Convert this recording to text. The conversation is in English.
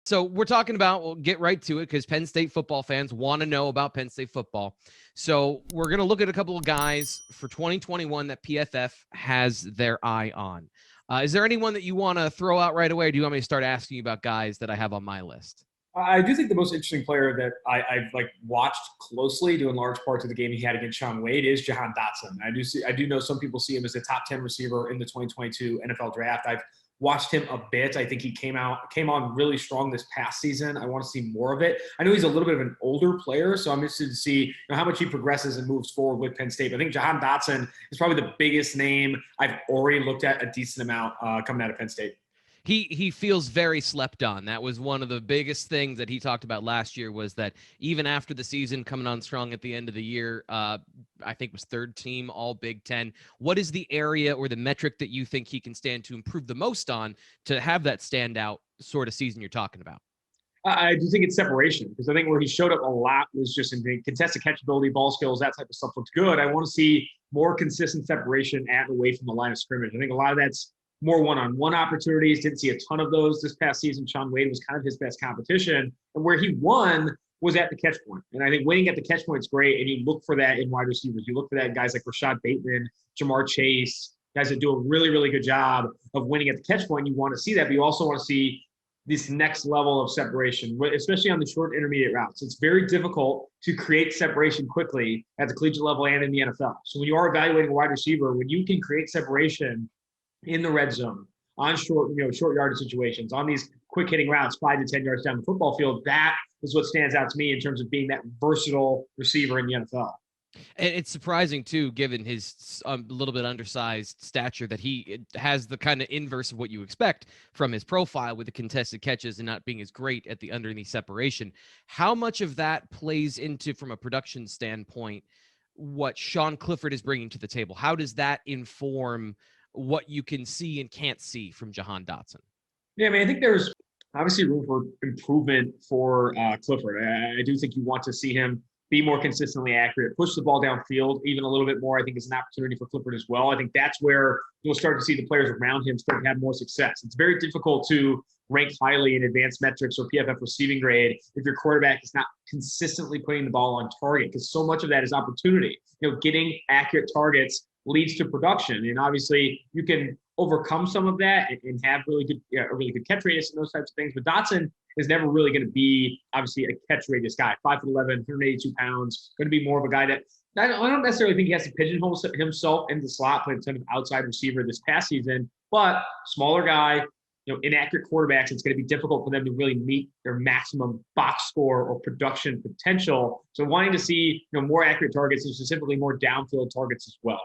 So we're talking about, we'll get right to it because Penn State football fans want to know about Penn State football. So we're going to look at a couple of guys for 2021 that PFF has their eye on. Is there anyone that you want to throw out right away, or do you want me to start asking you about guys that I have on my list? I do think the most interesting player that I've watched closely, due in large parts of the game he had against Shaun Wade, is Jahan Dotson. I do know some people see him as a top 10 receiver in the 2022 NFL draft. I've watched him a bit. I think he came on really strong this past season. I want to see more of it. I know he's a little bit of an older player, so I'm interested to see how much he progresses and moves forward with Penn State. But I think Jahan Dotson is probably the biggest name I've already looked at a decent amount coming out of Penn State. He feels very slept on. That was one of the biggest things that he talked about last year, was that even after the season coming on strong at the end of the year, I think was third team all Big Ten. What is the area or the metric that you think he can stand to improve the most on to have that standout sort of season you're talking about? I do think it's separation, because I think where he showed up a lot was just in the contested catchability, ball skills, that type of stuff looked good. I want to see more consistent separation at and away from the line of scrimmage. I think a lot of that's more one-on-one opportunities. Didn't see a ton of those this past season. Shaun Wade was kind of his best competition. And where he won was at the catch point. And I think winning at the catch point is great. And you look for that in wide receivers. You look for that in guys like Rashad Bateman, Jamar Chase, guys that do a really, really good job of winning at the catch point. You want to see that, but you also want to see this next level of separation, especially on the short intermediate routes. It's very difficult to create separation quickly at the collegiate level and in the NFL. So when you are evaluating a wide receiver, when you can create separation in the red zone, on short yardage situations, on these quick hitting routes, 5 to 10 yards down the football field, that is what stands out to me in terms of being that versatile receiver in the NFL. And it's surprising, too, given his little bit undersized stature, that he has the kind of inverse of what you expect from his profile with the contested catches and not being as great at the underneath separation. How much of that plays into, from a production standpoint, what Sean Clifford is bringing to the table? How does that inform what you can see and can't see from Jahan Dotson? Yeah, I mean, I think there's obviously room for improvement for Clifford. I do think you want to see him be more consistently accurate, push the ball downfield even a little bit more. I think is an opportunity for Clifford as well. I think that's where you'll start to see the players around him start to have more success. It's very difficult to rank highly in advanced metrics or PFF receiving grade if your quarterback is not consistently putting the ball on target, because so much of that is opportunity. Getting accurate targets leads to production, and obviously you can overcome some of that and have a really good catch radius and those types of things. But Dotson is never really going to be obviously a catch radius guy. 5'11", 182 pounds, going to be more of a guy that I don't necessarily think he has to pigeonhole himself in the slot, playing kind of outside receiver this past season, but smaller guy. Inaccurate quarterbacks, it's going to be difficult for them to really meet their maximum box score or production potential. So wanting to see, more accurate targets and specifically more downfield targets as well.